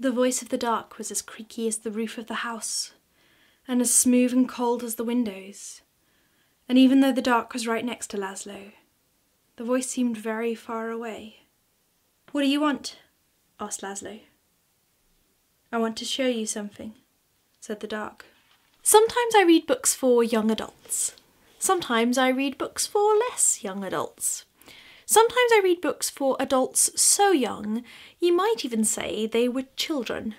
The voice of the dark was as creaky as the roof of the house, and as smooth and cold as the windows. And even though the dark was right next to Laszlo, the voice seemed very far away. "What do you want?" asked Laszlo. "I want to show you something," said the dark. Sometimes I read books for young adults. Sometimes I read books for less young adults. Sometimes I read books for adults so young, you might even say they were children.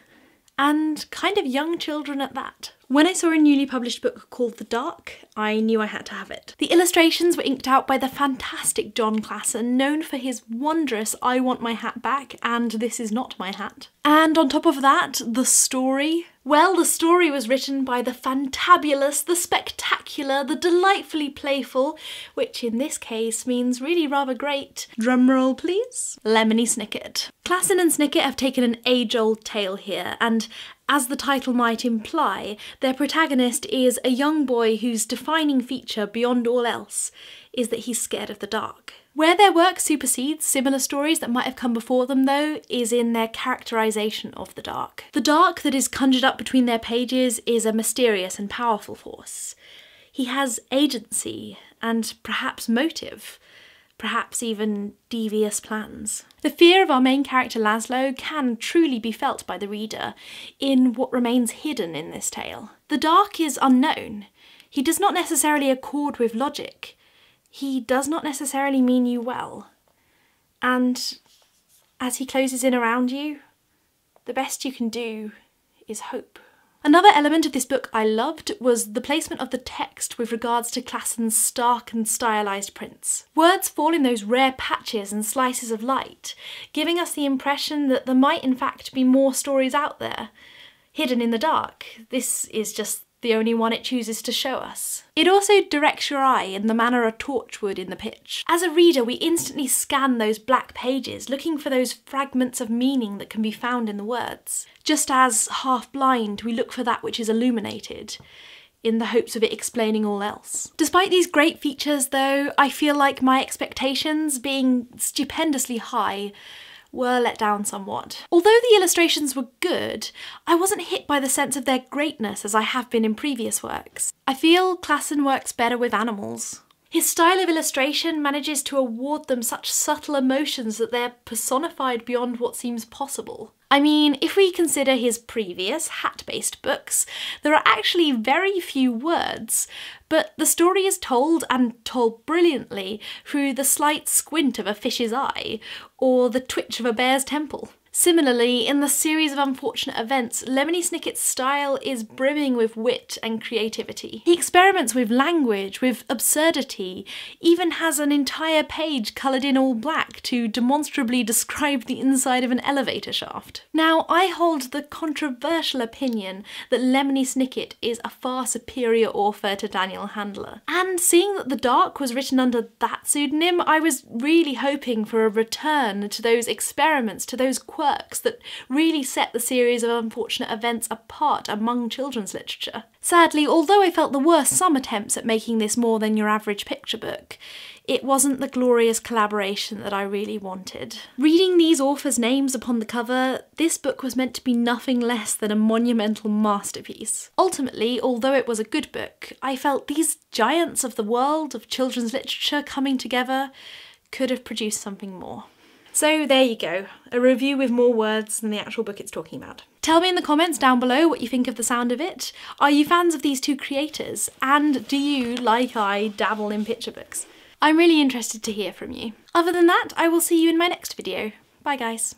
And kind of young children at that. When I saw a newly published book called The Dark, I knew I had to have it. The illustrations were inked out by the fantastic Jon Klassen, known for his wondrous "I want my hat back" and "this is not my hat." And on top of that, the story. Well, the story was written by the fantabulous, the spectacular, the delightfully playful, which in this case means really rather great, drumroll please, Lemony Snicket. Klassen and Snicket have taken an age-old tale here, and as the title might imply, their protagonist is a young boy whose defining feature, beyond all else, is that he's scared of the dark. Where their work supersedes similar stories that might have come before them, though, is in their characterisation of the dark. The dark that is conjured up between their pages is a mysterious and powerful force. He has agency and perhaps motive, perhaps even devious plans. The fear of our main character Laszlo can truly be felt by the reader in what remains hidden in this tale. The dark is unknown. He does not necessarily accord with logic. He does not necessarily mean you well. And as he closes in around you, the best you can do is hope. Another element of this book I loved was the placement of the text with regards to Klassen's stark and stylised prints. Words fall in those rare patches and slices of light, giving us the impression that there might in fact be more stories out there, hidden in the dark. This is just the only one it chooses to show us. It also directs your eye in the manner a torch would in the pitch. As a reader, we instantly scan those black pages, looking for those fragments of meaning that can be found in the words. Just as, half-blind, we look for that which is illuminated, in the hopes of it explaining all else. Despite these great features, though, I feel like my expectations, being stupendously high, were let down somewhat. Although the illustrations were good, I wasn't hit by the sense of their greatness as I have been in previous works. I feel Klassen works better with animals. His style of illustration manages to award them such subtle emotions that they're personified beyond what seems possible. I mean, if we consider his previous hat-based books, there are actually very few words, but the story is told, and told brilliantly, through the slight squint of a fish's eye, or the twitch of a bear's temple. Similarly, in the series of unfortunate events, Lemony Snicket's style is brimming with wit and creativity. He experiments with language, with absurdity, even has an entire page coloured in all black to demonstrably describe the inside of an elevator shaft. Now, I hold the controversial opinion that Lemony Snicket is a far superior author to Daniel Handler. And seeing that The Dark was written under that pseudonym, I was really hoping for a return to those experiments, to those quirks that really set the series of unfortunate events apart among children's literature. Sadly, although I felt there were some attempts at making this more than your average picture book, it wasn't the glorious collaboration that I really wanted. Reading these authors' names upon the cover, this book was meant to be nothing less than a monumental masterpiece. Ultimately, although it was a good book, I felt these giants of the world of children's literature coming together could have produced something more. So there you go, a review with more words than the actual book it's talking about. Tell me in the comments down below what you think of the sound of it. Are you fans of these two creators? And do you, like I, dabble in picture books? I'm really interested to hear from you. Other than that, I will see you in my next video. Bye guys.